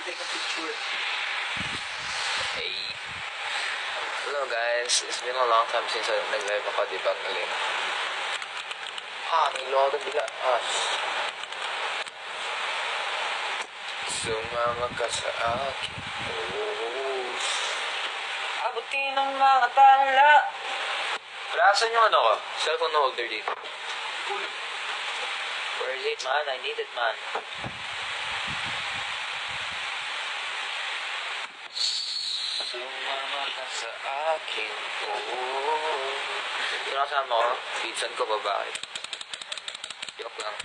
take a picture. Hey. Hello guys, it's been a long time since nag-live ako, di ba? Galing. Nilo ako bigla. Sumama ka sa akin. Abutin ng mga tala. Saan yung ano ko? Cellphone holder dito. Where is it, man? I need it, man. Sumama ka sa akin. Sino kasama ko? Pinsan ko, babae. Joke lang.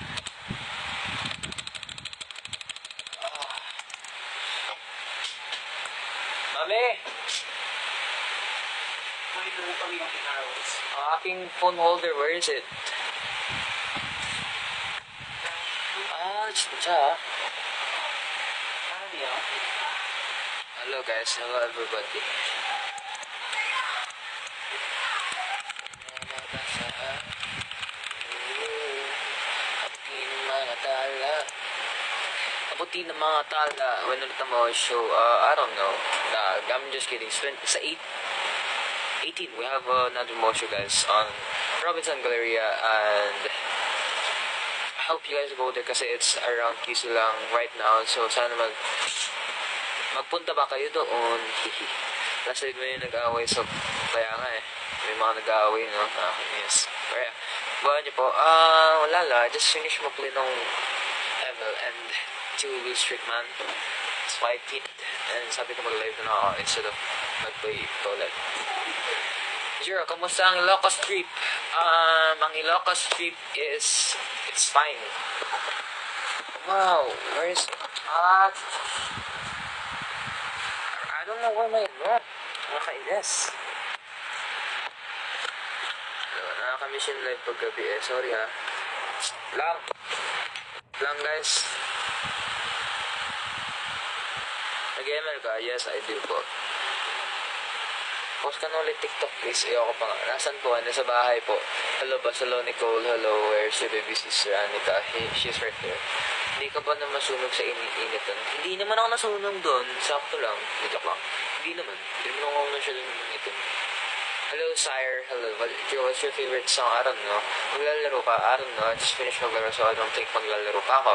Mami! Nakita mo kami yung pinarals. Ang aking phone holder, where is it? Siya. Ano niya? Hello guys, hello everybody. Abutin ng mga tala. When ulit ang mga show, I don't know. I'm just kidding. Sa 18, we have another more show guys on Robinson Galleria, and I hope you guys go there kasi it's around Kiso lang right now. So sana magpunta ba kayo doon? Last week may nag-aaway, so kaya nga may mga nag-aaway, no? Yes. Kaya, buwan niyo po, wala la, just finish mo play ng ML and 2 Will Street, man. It's why I quit. And sabi ko mag-live na ako instead of mag-play ulit. Jiro, kamusta ang Ilocos trip? Ang Ilocos trip is, it's fine. Wow, where is, I don't know where my nakainis. Nakaka-mission live paggabi sorry ha. Lang guys. Nag-ML ka? Yes, I do po. Post ka na ulit TikTok please. Ayoko pa nga. Nasaan po? Nasa bahay po. Hello boss. Hello Nicole. Hello. Where's your baby sister Anika? She's right there. Hindi ka ba na masunog sa init-init? Hindi naman ako nasunog doon. Sakto lang. Dito lang. Hindi naman. Hindi naman ako nasyadong itim. Hello sire. Hello. What's your favorite song? I don't know. Maglalaro ka? I don't know. I just finished maglaro so I don't think maglalaro pa ako.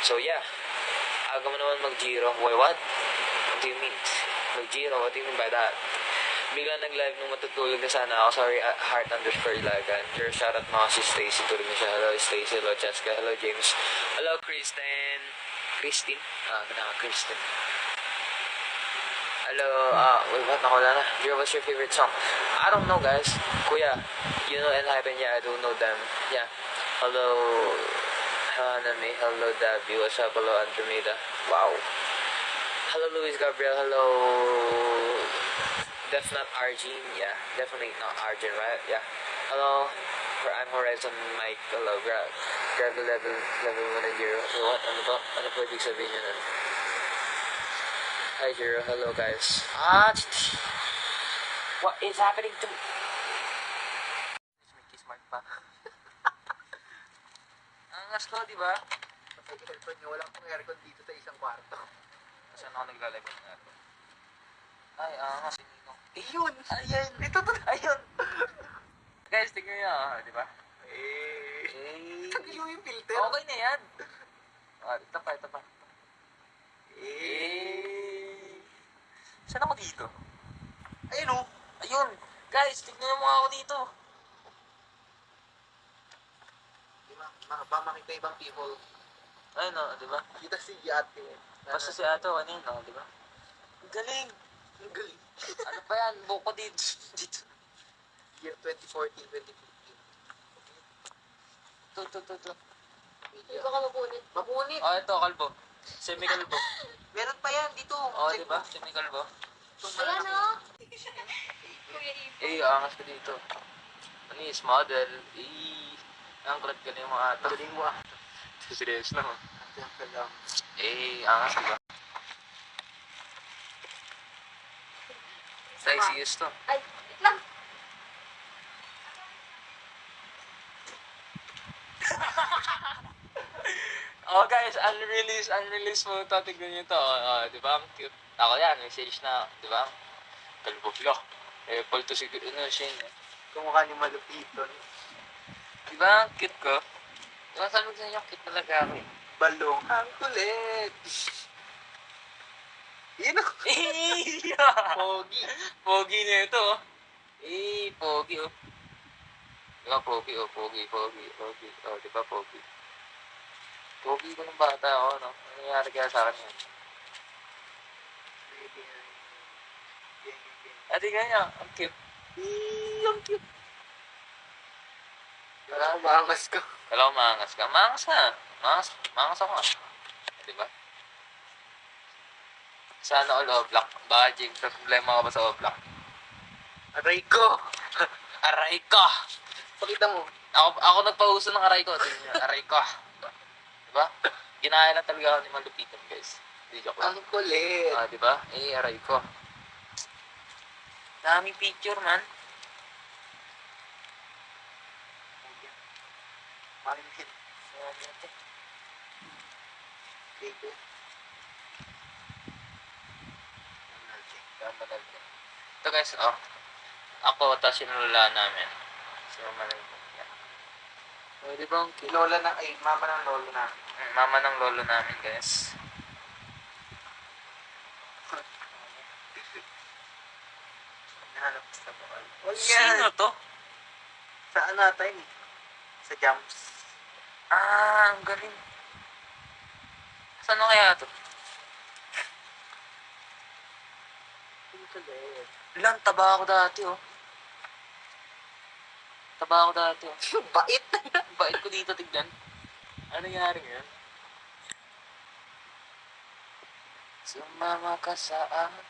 So yeah. Aga mo naman mag-Giro. Wait, what? What do you mean? Mag-Giro? What do you mean by that? Bigla nag-live nung matutulog na sana ako. Sorry, heart_lagan. Your shoutout mga si Stacy. Tulog na siya. Hello, Stacy. Hello, Cheska. Hello, James. Hello, Kristen. Christine? Kristen. Hello, wait, what? Nakawala na. Jiro, what's your favorite song? I don't know, guys. Kuya, you know Enhypen? Yeah, I do know them. Yeah. Hello, Hanami. Hello, Davy. What's up? Hello, Andromeda. Wow. Hello, Luis Gabriel. Hello, Not Arjun, yeah, definitely not Arjun, right? Yeah. Hello, I'm Horizon Mike. Hello, grab the level 1 and 0. What? Ano po ibig sabihin yun? Hi, Jiro. Hello, guys. What is happening to me? May kiss mark pa. Ang angas ko, di ba? Kasi aircon niya, wala pong aircon dito sa isang kwarto. Saan ako naglalagay ng aircon? Ay, angas. Ayun! Ayan! Ito to! Ayun! Guys, tingnan nyo, di ba? Tagil mo yung filter. Okay na yan! Ito pa. Saan ako dito? Ayun o! Ayun! Guys, tingnan mo ako dito! Diba? Ba makita ibang people. Ayun o, di ba? Kita si ate. Basta si Ato, ano yun, di ba? Galing! Ang galing. Ano pa yan? Buko dito. Year 2014, 2015. Ito. Hindi ba ka mapunit? Mapunit! Ito, kalbo. Semi-kalbo. Meron pa yan dito. Di ba? Semi-kalbo. Ayan o. Kuya Ipo. Angas ka dito. Anis, model. Ang kulat ka na yung mga ato. Galing mo ah. Serious lang. Siyempre lang. Angas ka ba? Sexiest to. Ay, wait lang. Oh guys, unreleased mo ito. Tignan nyo ito. Di ba? Ang cute. Ako yan, message na. Di ba? Kalbublo. Paul to si Shane. Kumukha ni Malupiton. Di ba? Ang cute ko. Di ba sabi ko sa inyo, cute talaga ako. Balong ang kulit. Yun ako. Pogi. Pogi na ito. Pogi oh. Di ba pogi oh, pogi. Oh, di ba pogi? Pogi ko ng bata ako, no? Ano nangyari kaya sa akin yan? Ate ganyan, ang cute. Ang cute. Wala, maangas ka. Kala ko maangas ka. Maangas ka. Maangas ako. Di ba? Sana all Oblak. Baka Jing, sa problema ka ba sa Oblak? Aray ko. Aray ka! Pakita mo. Ako nagpauso ng aray ko. Tingnan niyo, aray ko. Diba? Ginaya lang talaga ako ni Malupitan, guys. Hindi joke lang. Ang kulit. Diba? Aray ko. Daming picture, man. Malimit. Dito. Ito guys, ako, tapos sinulala namin. So, malamig. Yan. So, di ba ang cute? Lola na, ay, mama ng lolo na. Mama ng lolo namin, guys. Nahanap sa bawal. Sino to? Saan natin? Sa jumps. Ang galing. Saan na kaya to? Ang kulit. Ilan, taba ako dati, oh. Taba ako dati, oh. Bait. Bait ko dito, tignan. Ano nangyari ngayon? Sumama ka sa akin.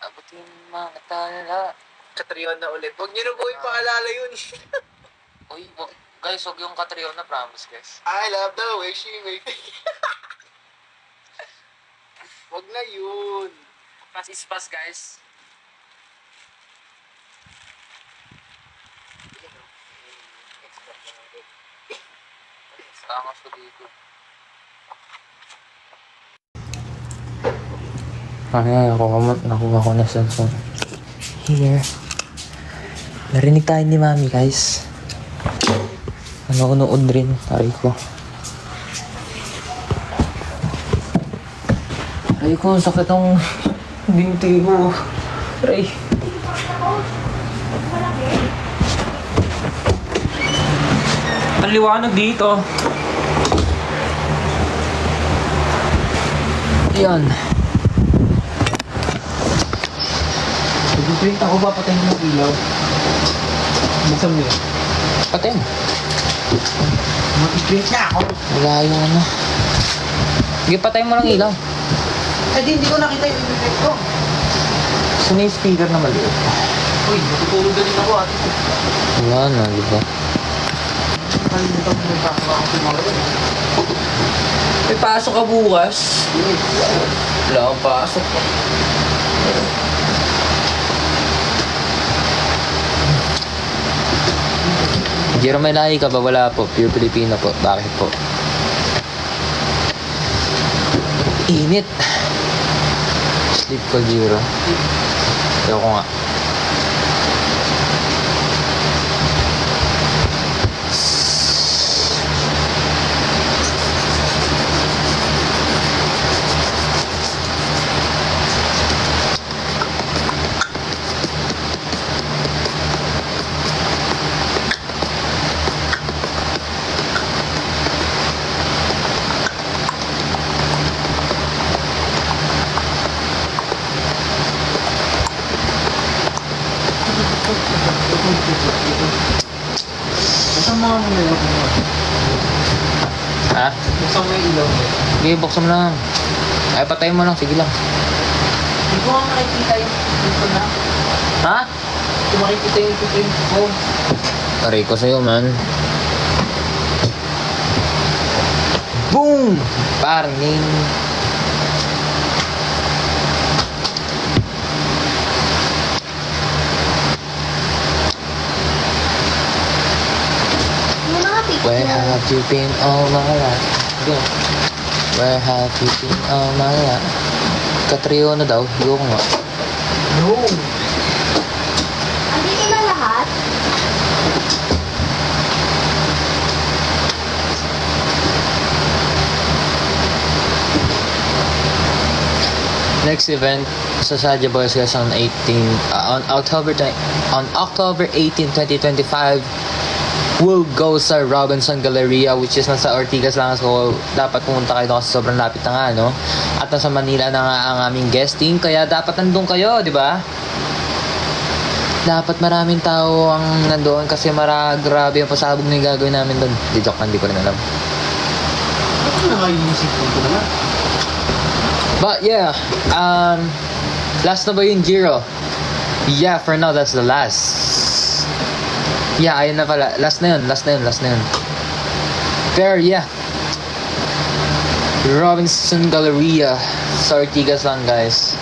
Abutin mga tala. Katriona ulit. Huwag niyo na po ipaalala yun. Uy, guys, huwag yung Catriona, promise, guys. I love the way she makes me. Huwag na yun. Pass is pass, guys. Angas ko dito. Nakuha ko na cellphone. Here. Narinig tayo ni Mami, guys. Nanonood rin. Aray ko. Aray ko, sakit ang binti ko. Aray. Ang liwanag dito. Ayan. Nag-print ako ba patayin ng ilaw? Buksan mo yun. Patin. Mag-print na ako. Wala yung ano. Sige, patay mo lang ilaw. Eh di, hindi ko nakita yung print ko. Saan yung speaker na maliit? Uy, matutulog na rin ako ate. Wala na, di ba? Nakalimutan mo yung pasok ako tumawag. May pasok ka bukas. Wala akong pasok. Jiro, may lahi ka ba? Wala po. Pure Filipino po. Bakit po? Init. Sleep ko, Jiro. Ayoko nga. Buksan mo ang ilaw mo. Ha? Buksan mo yung ilaw mo. Sige, buksan mo lang. Ay, patayin mo lang. Sige lang. Hindi ko nga makikita yung print ko na. Ha? Hindi ko makikita yung print ko. Aray ko sa'yo, man. Boom! Parning. Yung mga picture. We have you been all my life? Go. Where have you been all my life? Katrio na daw. Go nga. No! Andito na lahat? Next event sa Sadia Boys guys on October 18, 2025 we'll go sa Robinson Galleria, which is nasa Ortigas lang, so dapat pumunta kayo doon kasi sobrang lapit na nga, no? At nasa Manila na nga ang aming guesting, kaya dapat nandun kayo, di ba? Dapat maraming tao ang nandoon kasi grabe ang pasabog na yung gagawin namin doon. Di joke, hindi ko rin alam. Ano na kayo inisip ko naman? But yeah, last na ba yung Giro? Yeah, for now, that's the last. Yeah, ayun na pala. Last na yun. Pero yeah. Robinson Galleria. Sa Ortigas lang, guys.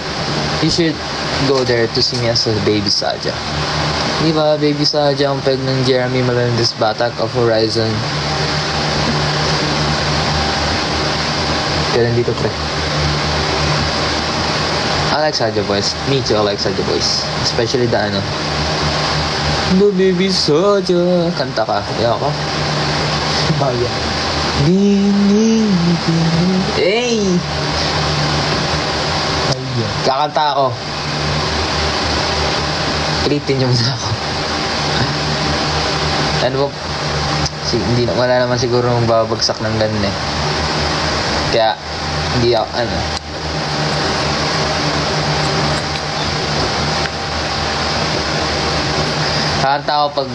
You should go there to see me as a Baby Saja. Diba, Baby Saja ang peg ng Jeremy Melendez Batak of Horizon. Kaya nandito pre. I like Saja Boys. Me too, I like Saja Boys. Especially the ano. No Baby Saja. Kanta ka. Kaya ako. Baya. Hey! Baya. Kakanta ako. Pilitin niyo muna ako. Ano ba? Wala naman siguro babagsak ng ganun eh. Kaya, hindi ako, kakanta ako pag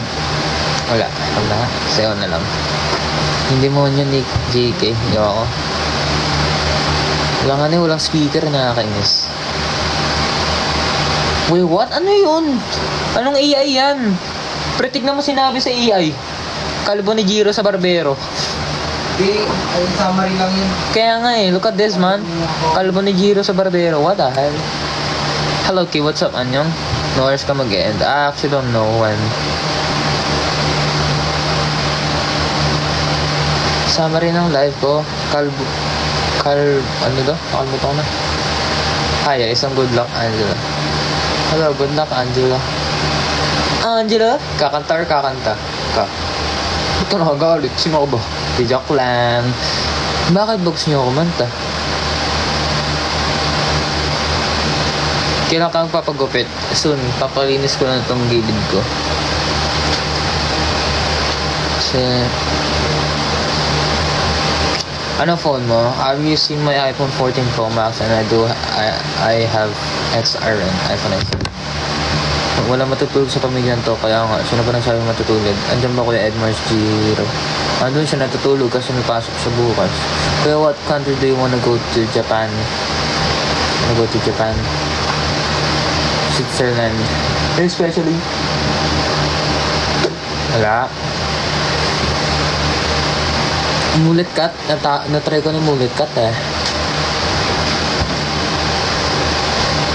wala na, sayo na lang. Hindi mo yun ni JK, hindi ako. Walang speaker, nakakainis. Wait, what? Ano yun? Anong AI yan? Pretig na mo sinabi sa AI. Kalbo ni Jiro sa Barbero. Di, ay summary lang yun. Kaya nga eh, look at this man. Kalbo ni Jiro sa Barbero, what the hell? Hello Key, what's up Anyong? No hours ka mag-end. I actually don't know when. Summary ng live ko. Ano daw? Nakalimutan ko na. Hi, isang good luck, Angela. Hello, good luck, Angela. Angela? Kakanta or kakanta? Ka. Ito nakagalit. Sino ko ba? Di joke lang. Bakit ba gusto niyo ako kumanta? Kailan kang papagupit? Soon, papalinis ko na itong gilid ko. Kasi... Ano phone mo? I'm using my iPhone 14 Pro Max and I have XRN, iPhone X. Wala matutulog sa pamilyan to, kaya nga, sino pa nang sabi matutulog? Andiyan ba Kuya Edmars Giro? Andun siya natutulog kasi may pasok siya bukas. Kaya what country do you wanna go to? Japan? Wanna go to Japan? Switzerland. Especially wala. Mullet cut. Na-try ko na mullet cut eh.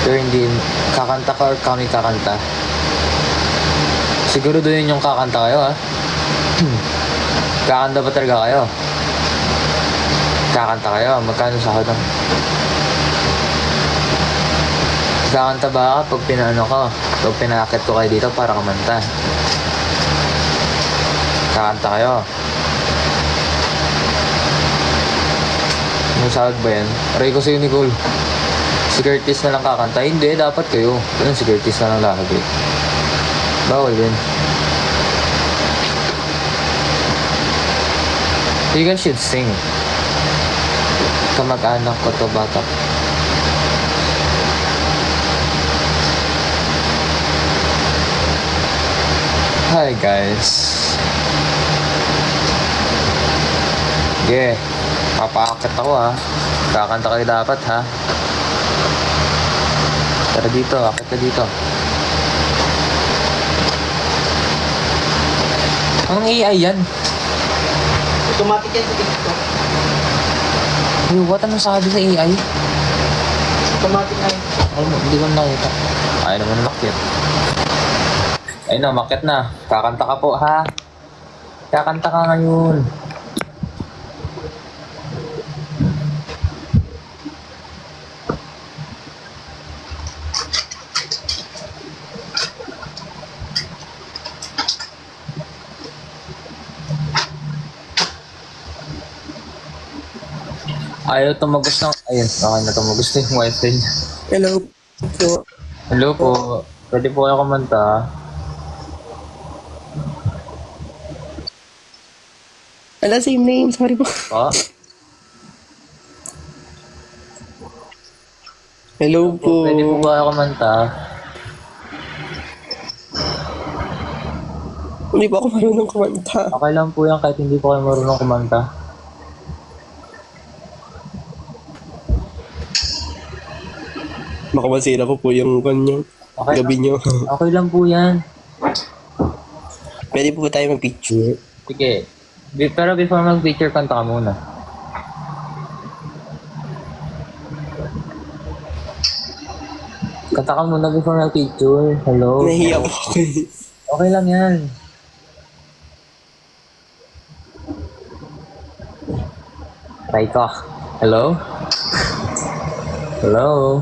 Pero hindi. Kakanta ka or kami kakanta? Siguro doon yung kakanta kayo ha. Kakanta ba talaga kayo? Kakanta kayo. Magkano sahod ang... Kakanta ba pag pinaano ko? Pag pinakit ko kayo dito para kumanta. Kakanta kayo. May sahod ba yan? Aray ko sa'yo, Nicole. Si Curtis na lang kakanta. Hindi, dapat kayo. Ganun si Curtis na lang lagi. Bawal din. You guys should sing. Kamag-anak ko to, batak. Hi guys. Yeah. Papaakit ako ha. Kakanta kayo dapat ha. Tara dito, akit ka dito. Anong AI yan? Automatic yan sa TikTok. Hey, what? Anong sabi sa AI? Automatic na yun. Ay, hindi ko nakita. Ayaw naman umakyat. Ayun na, umakyat na. Kakanta ka po ha. Kakanta ka ngayon. Ayaw tumagos ng... Ayun, okay na tumagos na yung wifi niya. Hello po. Hello po. Pwede po kayo kumanta. Ala, same name. Sorry po. Pa? Hello po. Pwede po ba kayo kumanta? Hindi po ako marunong kumanta. Okay lang po yan kahit hindi po kayo marunong kumanta. Baka masira ko po yung kanyang Okay gabi nyo. Okay lang po yan. Pwede po tayo mag-picture. Sige. Pero before mag-picture, kanta ka muna. Kanta ka muna before mag-picture. Hello? Nahiya po ako. Okay lang yan. Try ka. Hello? Hello?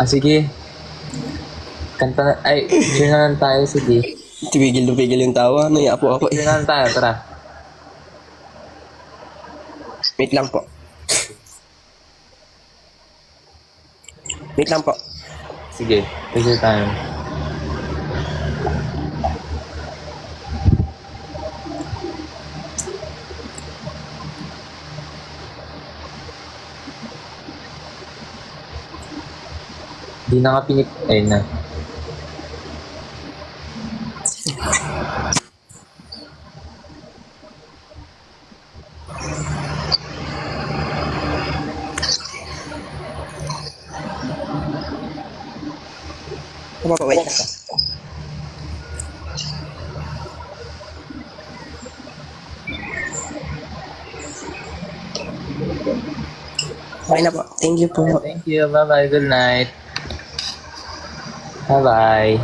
Sige. Kanta na. Ay, picture na lang tayo. Sige. Tumigil na pigil yung tawa. Nahiya po ako. Picture na lang tayo. Tara. Wait lang po. Wait lang po. Sige. Picture tayo. Di na nga pinip... Ayun na. Tama po, wait lang po. Okay na po. Thank you po. Thank you. Bye-bye. Good night. Bye-bye.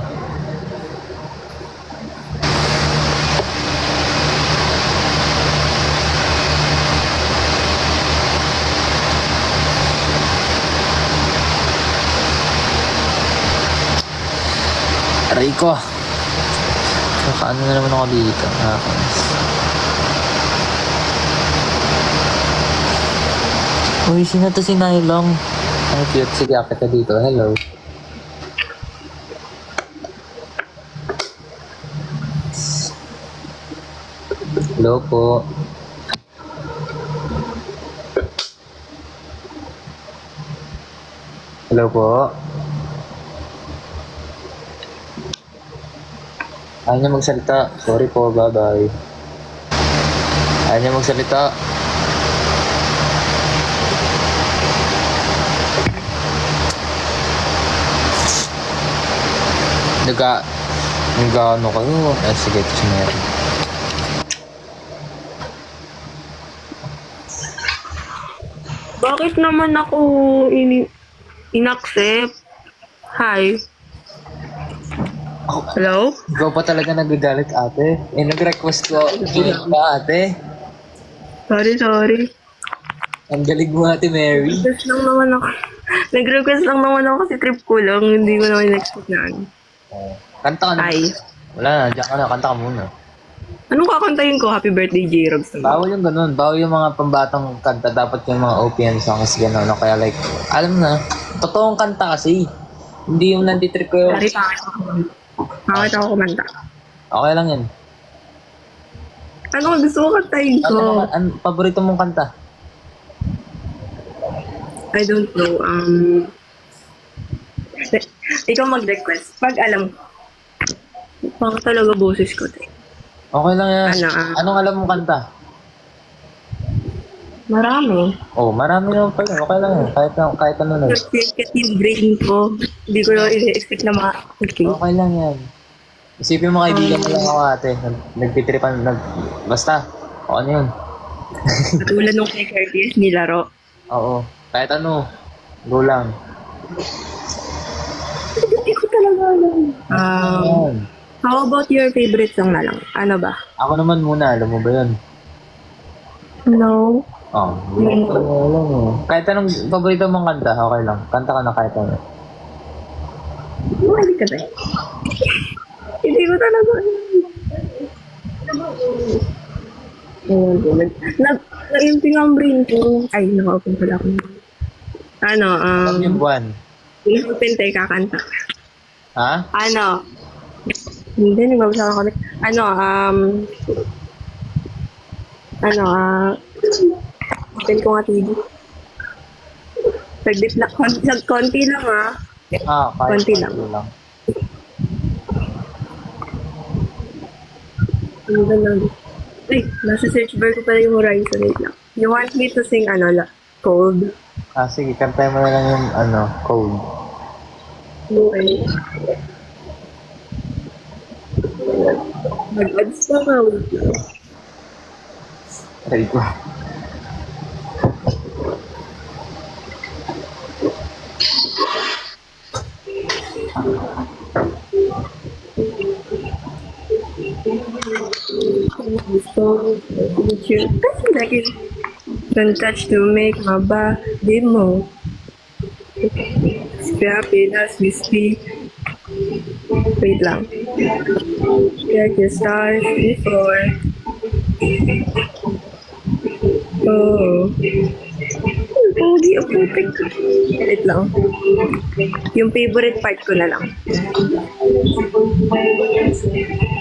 Aray ko. Nakaano na naman ako dito. Nakakamiss. Uy, sino to si Nylong? Ang cute. Sige, akit ka dito. Hello. Hello po. Hello po. Ayaw niya magsalita. Sorry po, bye-bye. Ayaw niya magsalita. Nag-ano kayo? Sige, ito si Mary. Bakit naman ako inaccept? Hi. Hello? Ikaw pa talaga nagagalit, ate. Nag-request ko. Ka, ate. Sorry. Ang galing mo, ate Mary. Request lang naman ako. Nag-request lang naman ako kasi trip ko lang. Hindi ko naman in-expect na ano. Kanta ka na. Hi. Wala na, diyan ka na. Kanta ka muna. Anong kakantayin ko? Happy birthday, J-Rogs. Bawal yung ganun. Bawal yung mga pambatang kanta. Dapat yung mga OPM songs gano'n. Kaya like, alam na, totoong kanta kasi. Hindi yung nanditrip ko yung... Sorry, pangit ako kumanta. Okay lang yan. Ano gusto ko kantayin ko? Ano paborito mong kanta? I don't know. Ikaw mag-request. Pag alam ko. Pang talaga boses ko, te. Okay lang yan. Ano, Anong alam mong kanta? Marami. Oh, marami naman pala. Okay lang yan. Kahit ano na. Kasi yung brain ko, hindi ko na i-expect na makakita. Okay lang yan. Isipin mo kaibigan mo lang ako, ate. Nagtitripan, basta. O ano yun? Katulad nung kay Curtis, nilaro. Oo. Kahit ano. Go lang. Hindi ko talaga alam. Yan. How about your favorite song na lang? Ano ba? Ako naman muna. Alam mo ba yun? No. Oh, hindi ko alam eh. Kahit anong paborito mong kanta, okay lang. Kanta ka na kahit ano. Hindi ka tayo. Hindi ko talaga alam. Ayun, nag-empty nga ang brain ko. Ay, naka-open pala ako. Ano, Yung buwan. i-open tayo kakanta. Ha? Ano, hindi, nagbabasa ako. Open ko nga TV. Saglit lang, konti lang Kahit Konti lang. Ano ba lang? Ay, nasa search bar ko pala yung Horizon. Wait lang. You want me to sing Cold? Sige, kantay mo na lang yung, code. Okay. Mag-ads pa ka. Wait lang. Ready ko. So, you like it. Don't touch to make my body move. Scrapping as we speak. Wait lang. Like the stars before. Oh. Pogi ang putik. Wait lang. Yung favorite part ko na lang.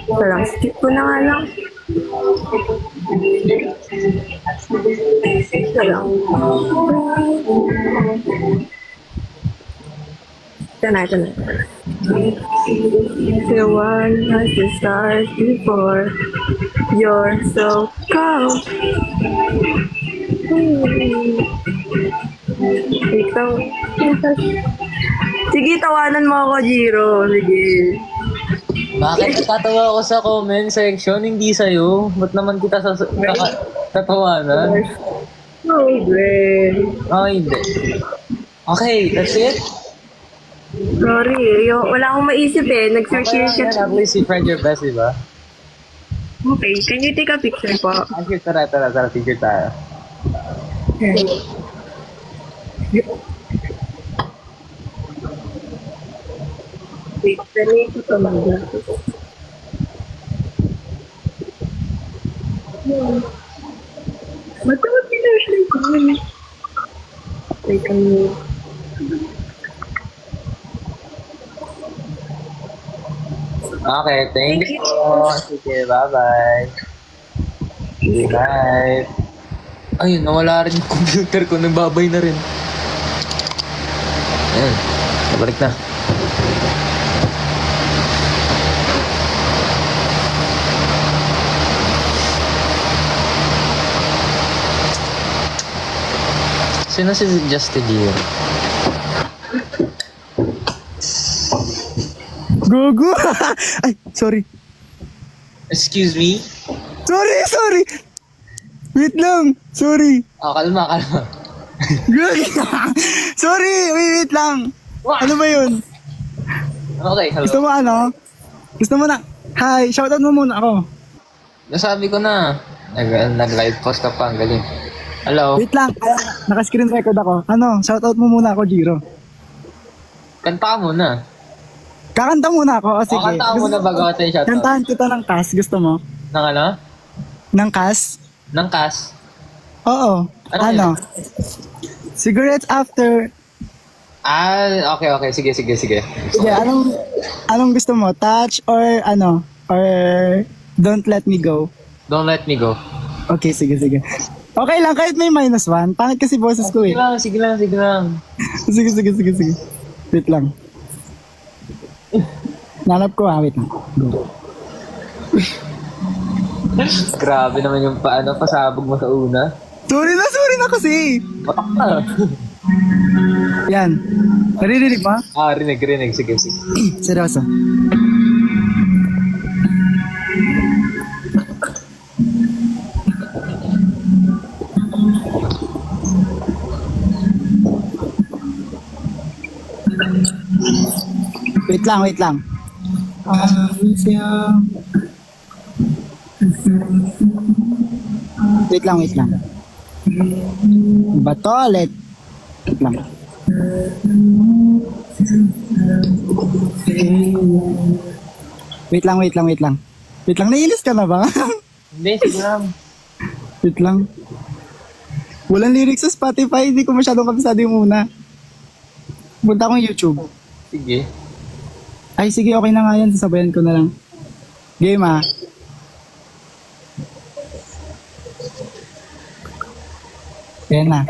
Ito lang. Skip ko na nga lang. Ito lang. Ito na. The one has the stars before. You're so cold. Ikaw. Sige, tawanan mo ako, Jiro. Sige. Bakit natatawa ako sa comment section? Hindi sa'yo. Ba't naman kita tatawanan? No, Gwen. Hindi. Okay, that's it. Sorry, wala akong maisip eh. Nag-search Okay, at least you tried your best, diba? Okay, can you take a picture po? Okay, tara, picture tayo. Wait, dali ko ito mag-glasses. Ba't naman pinashare ko yun? Wait, Okay, thank you. Sige, bye-bye. Good night. Ayun, nawala rin yung computer ko. Nagbabay na rin. Ayan, nabalik na. Sino si Justin Gio? Gogo! Ay, sorry. Excuse me? Sorry! Wait lang! Sorry! Kalma. Gogo! Sorry! Wait lang! Ano ba yun? Okay, Gusto hello. mo ano? Gusto mo na? Hi! Shoutout mo muna ako. Nasabi ko na. Nag-live post ka pa, ang galing. Hello? Wait lang! Naka-screen record ako. Ano? Shoutout mo muna ako, Jiro. Kanta ka muna. Kakanta muna ako. O, sige. Kanta ka muna bago natin shoutout. Kantahan kita ng Cas. Gusto mo? Ng ano? Ng Cas? Ng Cas? Oo. Ano Cigarettes after... Okay. Sige. Sige, anong gusto mo? Touch or ano? Or don't let me go? Don't let me go. Okay, sige. Okay lang, kahit may -1. Pangit kasi boses ko eh. Sige lang. Sige. Wait lang. Nanap ko wait lang. Go. Grabe naman yung pasabog mo sa una. Sorry na kasi. Watak ka. Yan. Naririnig mo? Rinig. Sige. Seryoso. Wait lang. Wait lang. Batolet. Wait lang. Wait lang. Wait lang, naiinis ka na ba? Hindi, sige lang. Wait lang. Walang lyrics sa Spotify. Hindi ko masyadong kabisado yung una. Punta akong YouTube. Sige. Ay, sige, okay na nga yan. Sasabayan ko na lang. Game, ah. Ayan na.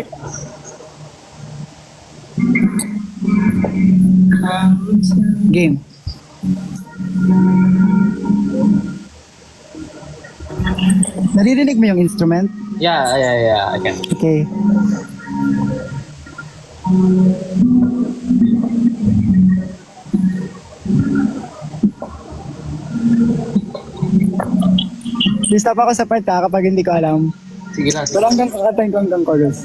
Game. Naririnig mo yung instrument? Yeah. I can. Okay. Stop ako sa part ha, kapag hindi ko alam. Sige lang. Pero hanggang kakatayin ko hanggang chorus.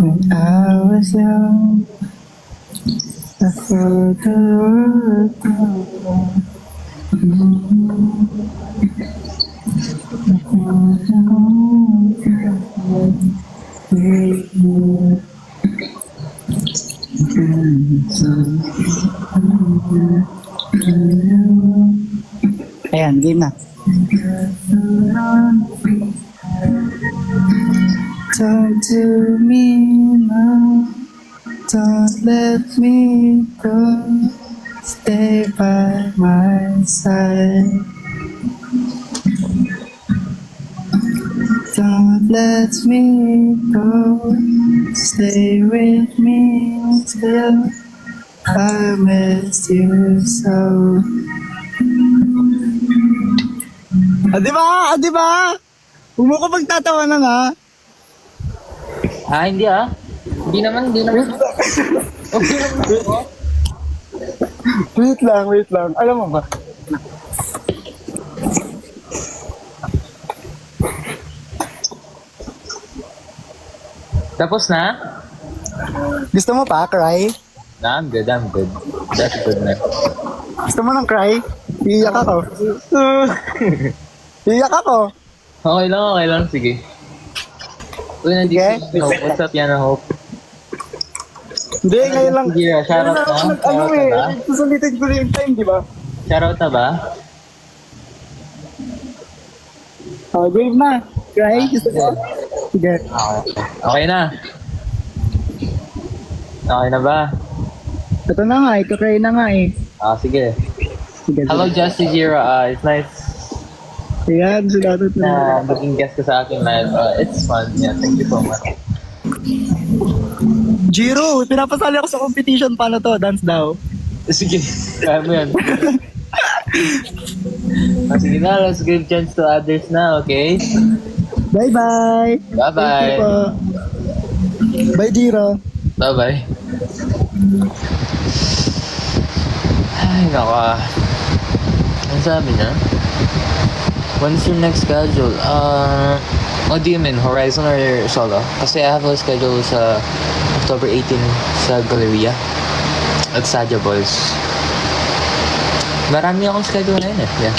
When I was young, I thought the world Ayan, game na. Talk to me now, don't let me go, stay by my side. Don't let me go, stay with me still, I miss you so. Di ba? Di ba? Huwag mo ko pagtatawanan ha. Hindi Hindi naman. Okay naman. Wait lang. Alam mo ba? Tapos na? Gusto mo pa, cry? Nah, I'm good. That's good na. Gusto mo ng cry? Iiyak ako. Iiyak ako. Okay lang. Sige. Uy, nandito si Hope. What's up, Yana Hope? Hindi, ngayon lang. Sige, shoutout na. Ano susulitin ko yung time, di ba? Shoutout na ba? Oh, game na. Cry? Gusto mo? Sige. Okay na. Okay na ba? Ito na nga, ika-cry na nga eh. Sige. Sige. Hello, Justin Jira. It's nice Ayan, sinatot na na. maging guest ka sa aking live. It's fun. Yeah, thank you so much. Jiro, pinapasali ako sa competition. Paano to? Dance daw. Sige, kaya mo yan. Sige na, let's give chance to others na, okay? Bye-bye. Bye-bye. Thank you po. Bye, Jiro. Bye-bye. Ay, naka. Ang sabi niya? When's your next schedule? What do you mean? Horizon or solo? Kasi I have a schedule sa October 18 sa Galleria at Sadia Boys. Marami akong schedule na yun eh. Yeah.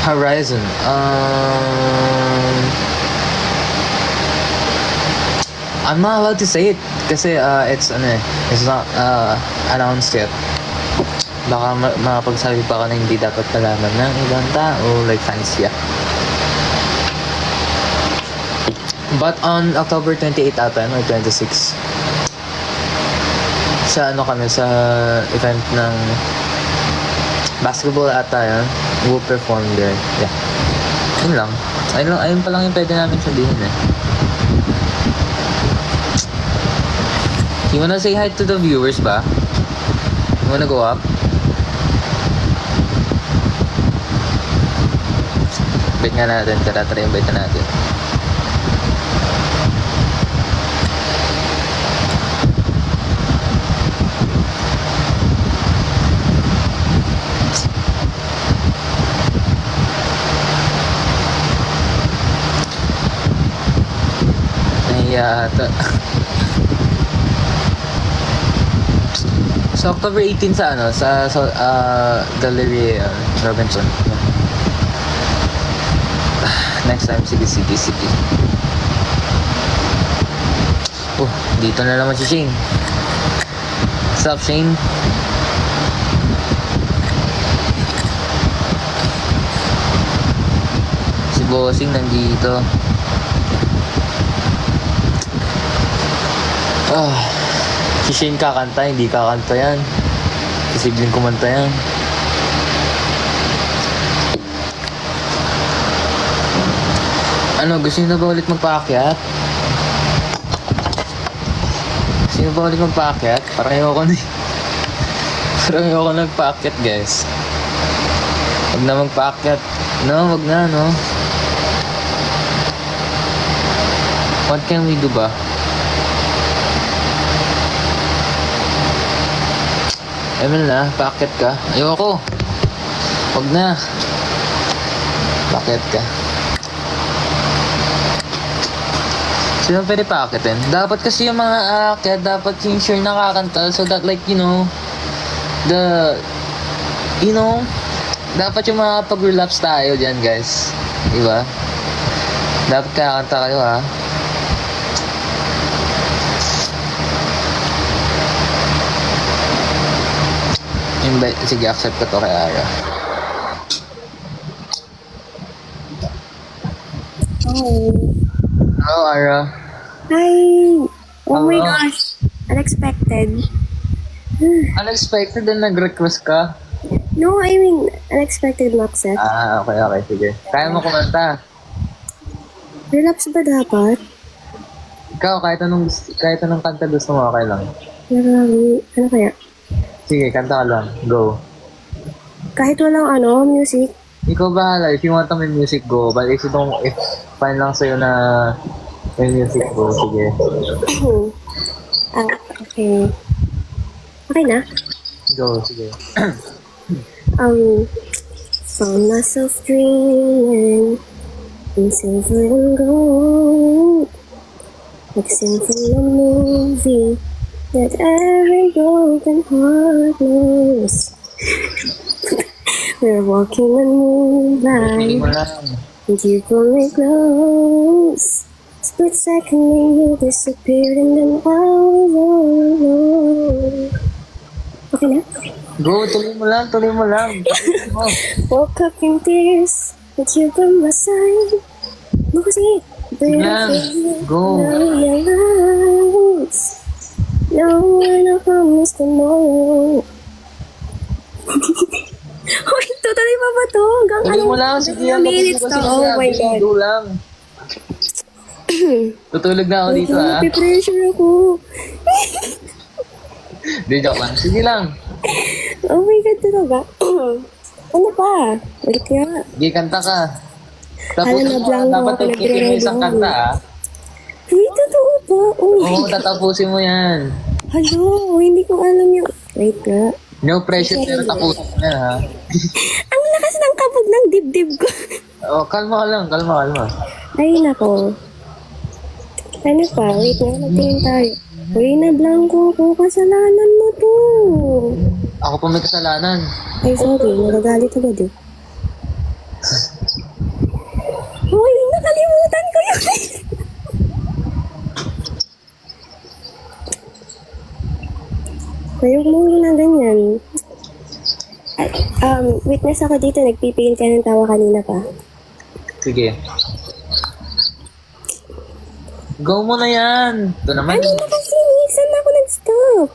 Horizon. I'm not allowed to say it kasi it's not announced yet. Baka makapagsabi pa ako na hindi dapat malaman ng ibang tao, like fans, yeah. But on October 28 ata, or 26, sa sa event ng basketball ata yun, we'll perform there, yeah. Yun lang. Ayun pa lang yung pwede namin sabihin eh. You wanna say hi to the viewers ba? You wanna go up? Invite nga natin, tara invite na natin. Nahiya ata. Sa October 18 sa Gallery Robinson. Next time, sige. Oh, dito na naman si Shane. What's up, Shane? bossing nandito. Si Shane kakanta, hindi kakanta yan. Posibleng kumanta yan. Ano, gusto niyo na ba ulit magpaakyat? Gusto niyo ba ulit magpaakyat? Parang ayoko na Parang ayoko nagpaakyat, guys. Huwag na magpaakyat. No, wag na, no? What can we do ba? Emil na, paakyat ka. Ayoko. Wag na. Paakyat ka. Sino pwede paakyatin? Dapat kasi yung mga aakyat, dapat yung sure nakakanta so that like, you know, dapat yung mga pag-relapse tayo dyan, guys. Diba? Dapat kakanta kayo, ha? Sige, accept ko to kay Ara. Hello, Ara. Hi! Oh my Hello. gosh! Unexpected. Unexpected na nag-request ka? No, I mean, unexpected Maxet. Okay, sige. Kaya mo kumanta. Relapse ba dapat? Ikaw, kahit anong kanta gusto mo, okay lang. Marami. Ano kaya? Sige, kanta ka lang. Go. Kahit walang music. Ikaw bahala. If you want to may music, go. But if fine lang sa'yo na may music, go. Sige. Okay. Okay na? Go, sige. Found myself dreaming in silver and gold, like scene from a movie that every broken heart knows. We're walking on Hindi moonlight, mo lang. and you pull me close. Split second and you disappeared, and then I was all alone. Okay na? Go, tuloy mo lang. Oh. Woke up in tears, with you by my side. Ano kasi? Yan. Go. Now realize, no one I promise tomorrow. Uy, tutuloy pa ba to? Hanggang Tuloy mo lang. Sige, yan. minutes to? Oh my God. Go lang. Tutulog na ako dito, ha? Pressure ako. Hindi, joke lang. Sige lang. Oh my God, talaga. Ano pa? Ulit nga. Sige, kanta ka. Tapos Alam na, blanco dapat ako, tagkitin mo nagre-ready isang ako. kanta, ha? Uy, totoo ba? Oo, tatapusin mo yan. Hello, hindi ko alam yung... Wait nga. No pressure, pero tapusin mo yan, ha? Ang lakas ng kabog ng dibdib ko. Oh, kalma ka lang. Ay, nako. Ano pa? Wait nga, magtingin tayo. Uy, na blanco ko. Kasalanan mo to. Ako pa may kasalanan. Ay, sorry. Nagagalit agad eh. Uy, nakalimutan ko yun. Ayok mo na ganyan. Witness ako dito. Nagpipigil ka ng tawa kanina pa. Sige. Go mo na yan. Ito naman. Ano na kasi? Saan ako nag-stop?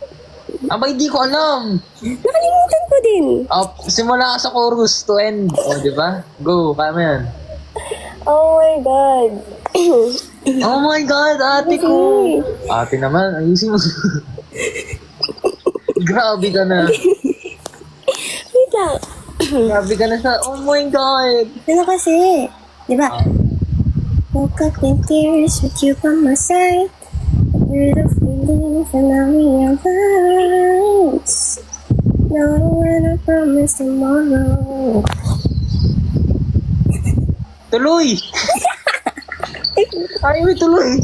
Aba, hindi ko alam. Nakalimutan ko din. Simula ka sa chorus to end. O, di ba? Go, kaya mo yan. Oh my God. Oh my God, ate ko. Ate naman, ayusin mo. Grabe ka na. Wait lang. Grabe ka na sa, oh my God. Ano kasi? Di ba? Woke up in tears with you by my side. A beautiful relief and I realize. No one I promise tomorrow. Tuloy! Ayaw tuloy!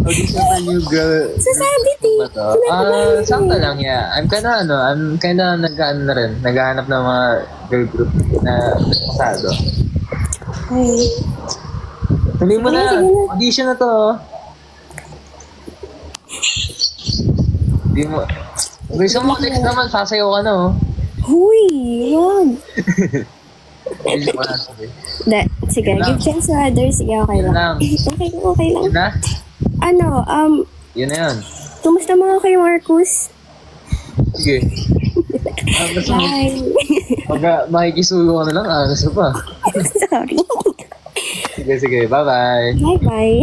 Audition for new girl. Sasabi, T. Sakto lang, yeah. I'm kinda nag-ano na rin. Naghahanap ng mga girl group na pasado. Ay. Tuloy mo na. Sige na. Audition na to. Oh. Di mo. Gusto mo next naman, sasayaw ka na, oh. Huy, wag. Hindi ko na sabi. Sige, give chance to others. Sige, okay Yun lang. lang. Okay lang. Yun na? Ano, Yun na yun. kumusta mga kay Marcus? Sige. Gusto mo, Bye. pag makikisuyo ka na lang, gusto pa. Sorry. Sige. Bye-bye. Bye-bye.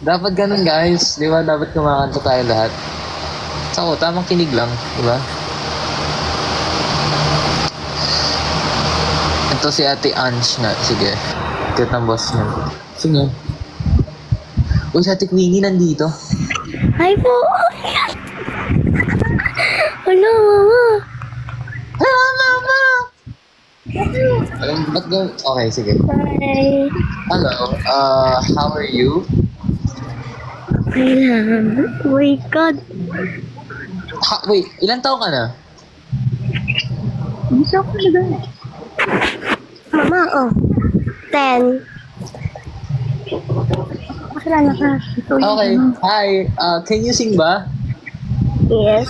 Dapat ganun guys. Di ba? Dapat kumakanta tayo lahat. Sako, tamang kinig lang. Di ba? Ito si Ate Ange nga. Sige. Cute ng boss niya. Sige. Uy, si Ate Queenie nandito. Hi po. Hello, mama. Hello, Mama! Ba't go? Okay, sige. Bye. Hello, how are you? Oh my God. Wait, ilan taon ka na? Mama, 10. Makilala ka. Okay, hi. Can you sing ba? Yes.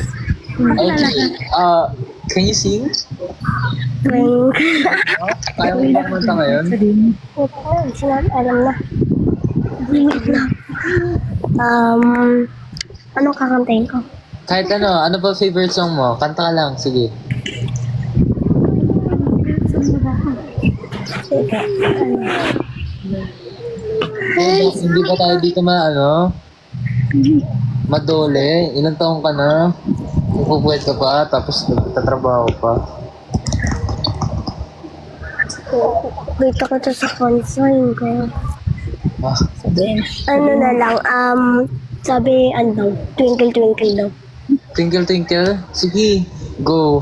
Okay, can you sing? Kaya mo ba kumanta ngayon? Sinabi, alam na. Anong kakantayin ko? Kahit ano ba favorite song mo? Kanta ka lang, sige. Hindi ba tayo dito madole? Ilang taong ka na? Pupuwet ka pa, tapos tatrabaho pa. Wait ako to sa console ko. Ah, Ano na lang, sabi, twinkle twinkle daw. twinkle twinkle? Sige, go.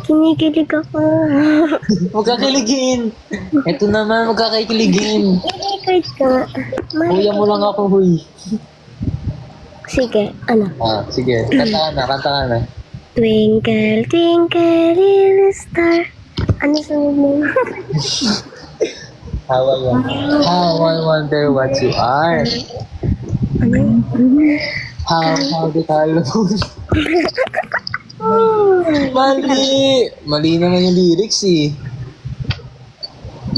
Kinikilig ako. Huwag kakiligin. Ito naman, huwag kakiligin. Kinikilig ka. Kuya mo lang ako, huy. Sige, Sige, kanta ka na. Twinkle, twinkle, little star. Ano sabi mo? How I wonder what you are. How did I lose? Mali naman yung lyrics eh.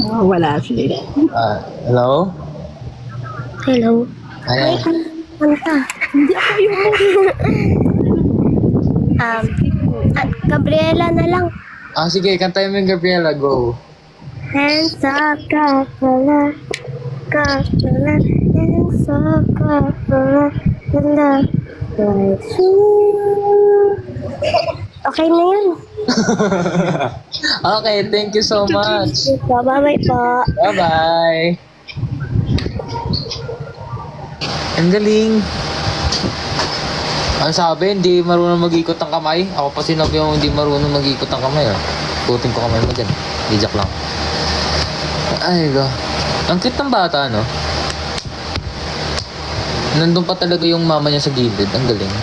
Wala siya. Hello? Hello. Ayan. Kanta. Hindi ako yun. Gabriela na lang. Sige, kantayin mo yung Gabriela, go. Hands up, kapala. Hands up, kapala. Okay na yun. Okay, thank you so much. Bye-bye po. Bye-bye. Ang galing. Ang sabi, hindi marunong mag-ikot ang kamay. Ako pa sinabi yung hindi marunong mag-ikot ang kamay. Ikutin ko kamay mo dyan. Di joke lang. Ay, go. Ang cute ng bata, no? Nandun pa talaga yung mama niya sa gilid. Ang galing.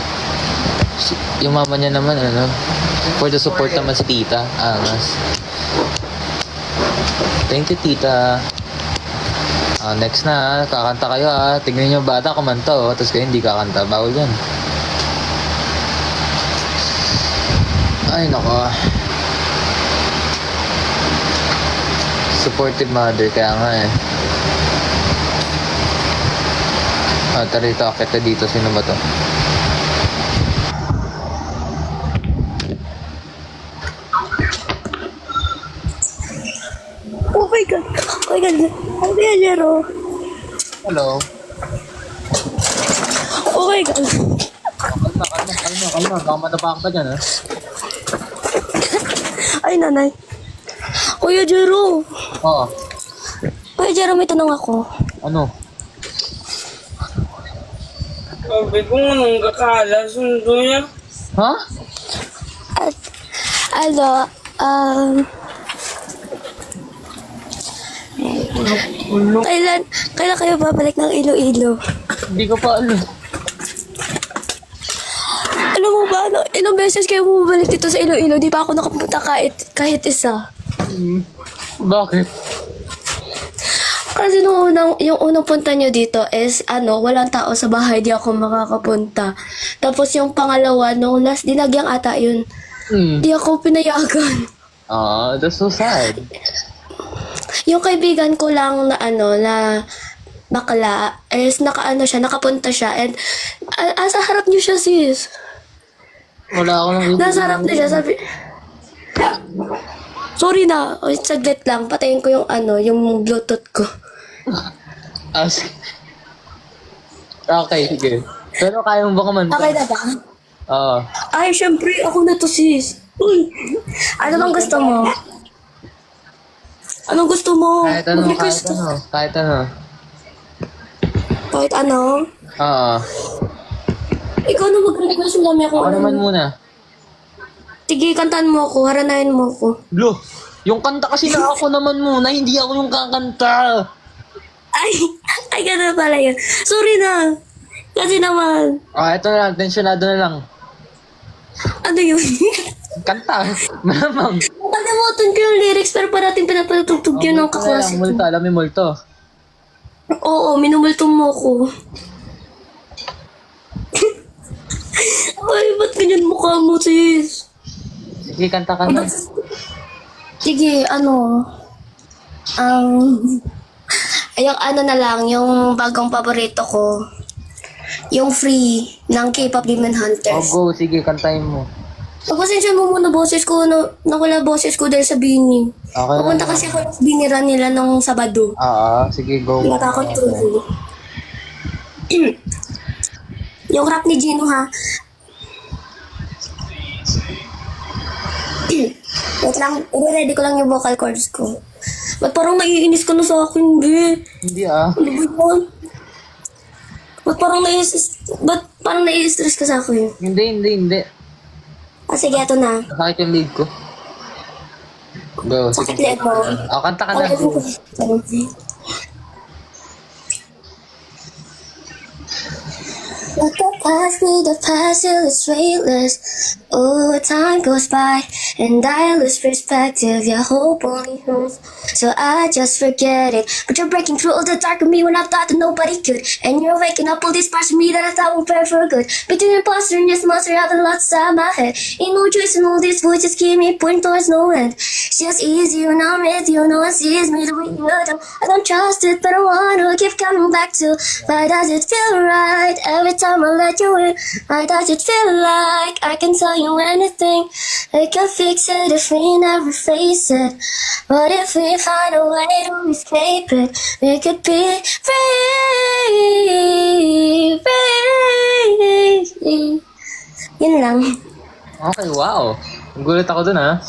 Yung mama niya naman, for the support naman si tita. Angas. Thank you, tita. Next na, kakanta kayo Tignan niyo bata kumanta tapos kayo hindi kakanta. Bawal yan. Ay, nako. Supportive mother, kaya nga tara dito, akit na dito. Sino ba to? Oh my God. Oh my God. Ano yan, Jero? Hello? Oh my God. Kalma. Baka matapak pa dyan, Ay, nanay. Kuya Jero. Oo. Kuya Jero, may tanong ako. Ano? Sabi ko nung kakala, sundo niya. Ha? At, kailan kayo babalik ng Iloilo? Hindi ko pa alam. Alam mo ba, ilang beses kayo bumabalik dito sa Iloilo, di pa ako nakapunta kahit isa. Bakit? Kasi yung unang punta nyo dito is, walang tao sa bahay, di ako makakapunta. Tapos yung pangalawa, nung last, dinagyang ata yun. Di ako pinayagan. Ah, that's so sad. Yung kaibigan ko lang na na bakla, is nakapunta siya, and sa harap niyo siya, sis. Wala ako nang Nasa harap niya siya, sabi, sorry na, saglit lang, patayin ko yung yung Bluetooth ko. Ask. Okay, sige. Pero kaya mo ba kumanta? Okay na ba? Oo. Ay, syempre, ako na to, sis. Uy, ano bang gusto mo? Anong gusto mo? Kahit ano, Mag-request kahit ano. Kahit ano. Kahit ano? Oo. Ikaw na mag-request, dami ako. Ako naman muna. Sige, kantaan mo ako, haranayan mo ako. Lo, yung kanta kasi na ako naman muna, hindi ako yung kakanta. Ay, gano'n pala yun. Sorry na. Kasi naman, Ito na lang, tensyonado na lang. ano yun? Kanta, malamang. Nakalimutan ko yung lyrics, pero parating pinapatugtog yun ng kaklase ko. Multo, alam mo yung multo. Oo, minumulto mo ko. Ay, ba't ganyan mukha mo, sis? Sige, kanta ka na. Sige, yung na lang, yung bagong paborito ko, yung Free ng K-pop Demon Hunters. Go, sige, kantahin mo. Pasensya mo muna boses ko, nawala boses ko dahil sa Bini. Okay. Pupunta kasi ako sa biniran nila nung Sabado. Sige, go. Natakot tuloy. Yung rap ni Gino, ha? Wait lang, i-ready ko lang yung vocal cords ko. Ba't parang naiinis ka na sa akin, be? Hindi Ano ba yun? Ba't parang nai-stress ka sa akin? Hindi. Sige, eto na. Sakit yung lead ko. Go, Sakit sige. liit mo. Kanta ka na. Let the past be the past till it's weightless. Oh, time goes by and I lose perspective. Your hope only hurts, so I just forget it. But you're breaking through all the dark of me when I thought that nobody could. And you're waking up all these parts of me that I thought were bad for good. Between imposter and this monster, I have a lot inside my head. Ain't no choice and all these voices keep me pointing towards no end. It's just easy when I'm with you. No one sees me the way you do. I don't trust it, but I wanna keep coming back to. Why does it feel right every time I let you in? Why does it feel like I can tell you anything? I can fix it if we never face it. But if we find a way to escape it, we could be free, free. Yun lang. Okay, wow. Gulat ako dun, ha?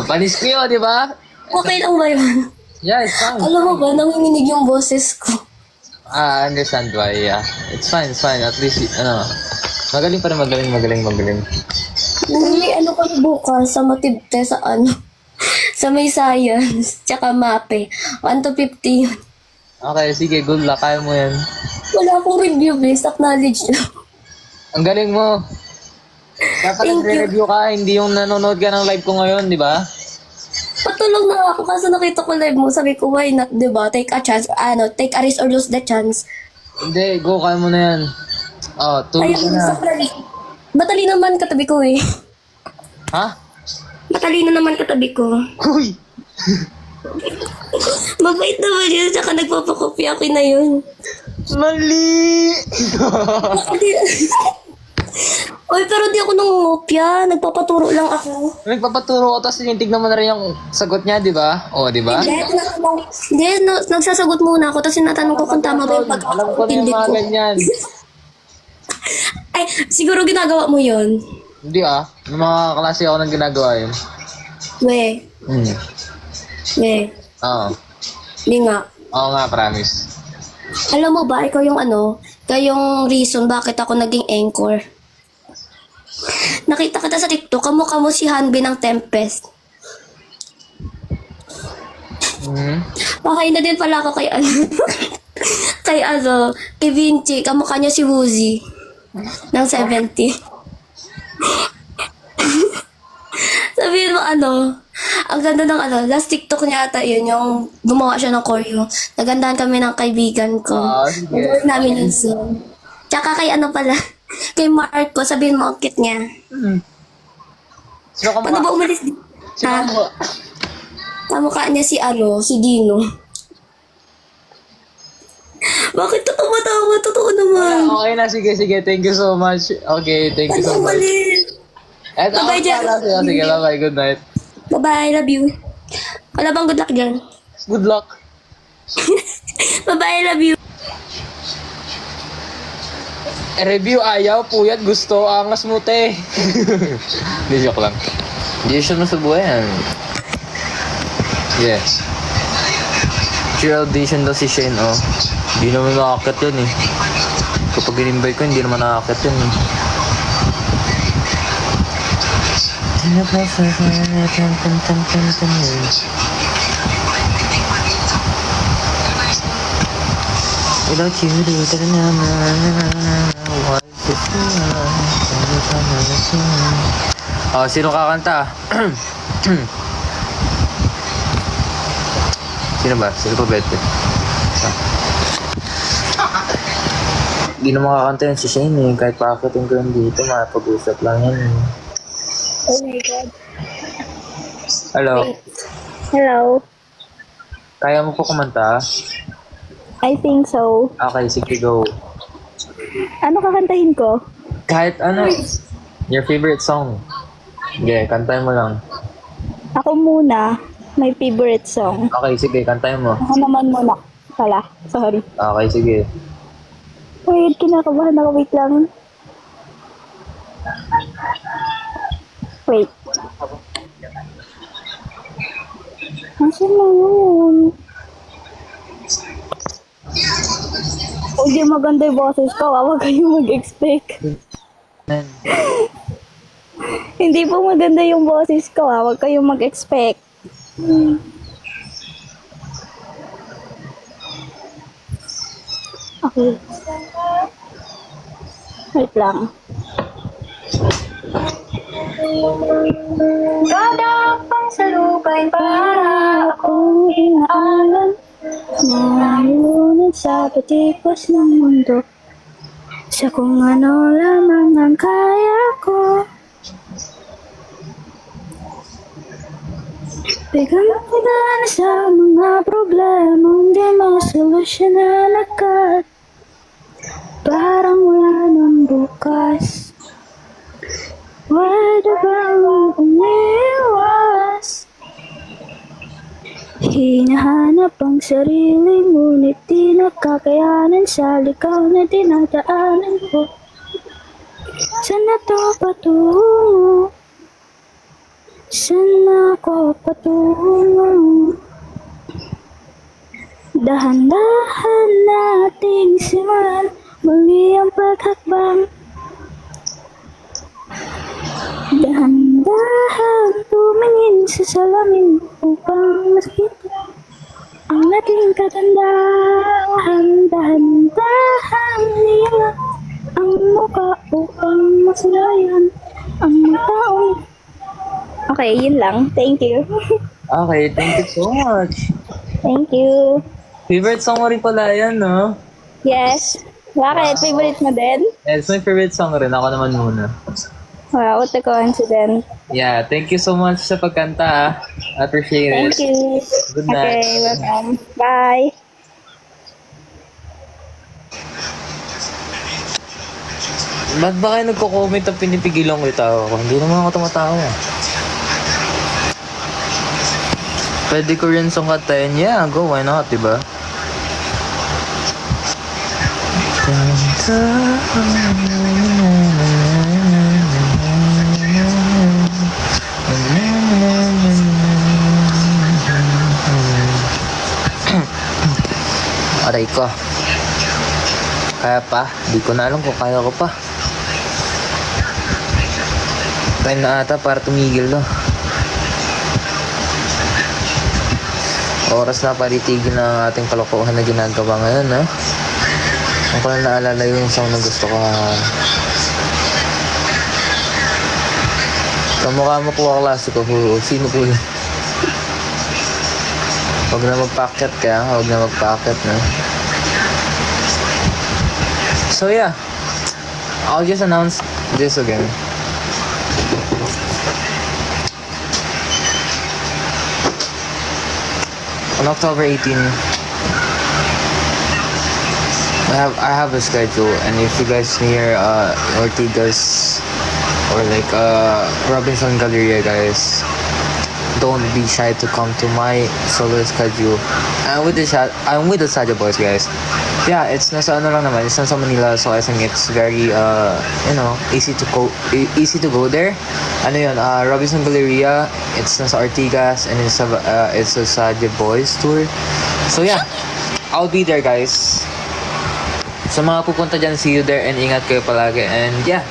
Panis ko yun, di ba? Okay lang ba yun? Yeah, it's fine. Alam mo ba, nanginginig yung boses ko. I understand why, yeah. It's fine. At least, magaling pa rin, magaling. May ko bukas sa Matibte sa sa may science, tsaka mape. 1 to 50 yun. Okay, sige, good luck. Kaya mo yan. Wala akong review, please. Acknowledge nyo. Ang galing mo. Dapat Thank you. nagre-review ka, hindi yung nanonood ka ng live ko ngayon, di ba? Patulog na ako kasi nakita ko live mo. Sabi ko, why not, diba? Take a chance. Take a risk or lose the chance. Hindi, go, kaya mo na yan. Tulog ka Ayun, na. Matalino naman katabi ko eh. Ha? Matalino naman katabi ko. Uy! Mabait naman yun, tsaka nagpapakopya ako na yun. Mali! Oy, pero di ako nangungopya. Nagpapaturo lang ako. Nagpapaturo ko, tapos tinitignan mo na rin yung sagot niya, di ba? Oo, di ba? Hindi, nagsasagot muna ako, tapos tinatanong ko kung tama ba yung Alam ko na yung pag-intindi mga ko. ganyan. Ay, siguro ginagawa mo yun. Hindi may mga klase ako nang ginagawa yun. We, Oo. di nga. Oo nga, promise. Alam mo ba, ikaw yung yung reason bakit ako naging anchor. Nakita kita sa TikTok, kamukha mo si Hanbi ng Tempest. Pakay na din pala ako kay kay Vinci, kamukha niya si Woozy ng 70. Sabihin mo ang ganda ng last TikTok niya ata yun, yung gumawa siya ng choreo. Nagandahan kami ng kaibigan ko. Sige. Nag-work namin yung Zoom. Tsaka kay pala, kay Marco, sabihin mo ang cute niya. Sino ka Paano ba umalis dito? Ha? Kamukha niya si si Dino. Bakit tatawa-tawa? Totoo naman. Okay na, sige. Thank you so much. Okay, thank you so Paano much. umalis? Eto, Bye-bye, Jack. sige, bye-bye, good night. Bye-bye, love you. Wala bang good luck dyan? Good luck. Bye-bye, love you. Review ayaw, puyat, gusto, angas mo, te. Hindi, joke lang. Hindi siya nasubuhan. Yes. Cheer audition daw si Shane, oh. Hindi naman nakakit yun, eh. Kapag in-invite ko, hindi naman nakakit yun, eh. Without you, oh, sino kakanta? Sino ba? Sino pa bete? Hindi na makakanta yun si Shane eh. Kahit pakakitin ko yun dito, makapag-usap lang yan eh. Oh my God. Hello? Hello. Kaya mo po kumanta? I think so. Okay, sige, go. Ano kakantahin ko? Kahit ano, your favorite song. Sige, kantahin mo lang. Ako muna, my favorite song. Okay, sige, kantahin mo. Ako naman muna. Pala, sorry. Okay, sige. Wait, kinakabahan ako. Wait lang. Wait. Nasaan na yun? Huwag yung maganda yung boses ko. Huwag kayong mag-expect. Hindi po maganda yung boses ko. Huwag kayong mag-expect. Okay. Wait lang. Dadapang sa lupay para akong inaalan. Nalulunod sa patikos ng mundo. Sa kung ano lamang ang kaya ko. Bigang-bigang sa mga problemang di masolusyonan agad. Parang wala nang bukas. Pwede bang umiwas? Hinahanap ang sarili, ngunit di nakakayanan sa likaw na dinadaanan ko. Saan na to patungo? Saan ako patungo? Dahan-dahan nating simulan muli ang paghakbang. Dahan-dahan tumingin sa salamin upang makita ang ating kagandahan. Dahan-dahan niya ang mukha upang masulayan ang mga taong. Okay, yun lang. Thank you. Okay, thank you so much. Thank you. Favorite song mo rin pala yan, no? Yes. Bakit? Favorite mo din? It's my favorite song rin. Ako naman muna. Wow, what a coincidence. Yeah, thank you so much sa pagkanta, ah. Appreciate it. Thank you. Good night. Okay, welcome. Bye. Ba't ba kayo nagko-comment ang pinipigilan ko yung tao ko? Hindi naman ako tumatawa. Pwede ko rin song katayin. Yeah, go. Why not, diba? Aray ko. Kaya pa? Di ko na alam kung kaya ko pa. Time na ata para tumigil, no? Oras na para itigil na ang ating kalokohan na ginagawa ngayon, no? Ako na naalala yung song na gusto ko. Kamukha mo ko kaklase ko. Sino po yun? Huwag na magpacket kaya. Huwag na magpacket, no? So yeah, I'll just announce this again. On October 18, I have a schedule, and if you guys near Ortigas or like Robinson Galleria, guys, don't be shy to come to my solo schedule. I'm with the Saja Boys, guys. Yeah, it's nasa ano lang naman, it's nasa Manila, so I think it's very easy to go there. Ano yun, Robinson Galleria, it's nasa Ortigas, and it's a Saja Boys tour. So yeah, I'll be there, guys. Sa mga pupunta dyan, see you there, and ingat kayo palagi. And yeah,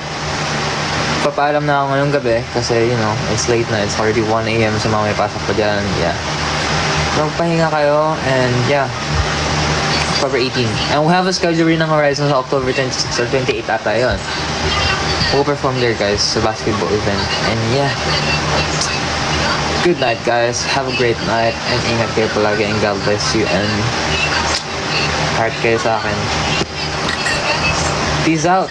papaalam na ako ngayong gabi kasi it's late na, it's already 1 AM sa mga may pasok pa dyan. Yeah, magpahinga kayo, and yeah, October 18. And we have a schedule rin ng Horizon sa October 26 or 28 ata yun. We'll perform there, guys, sa basketball event. And yeah, good night, guys. Have a great night, and ingat kayo palagi, and God bless you, and heart kayo sa akin. Peace out.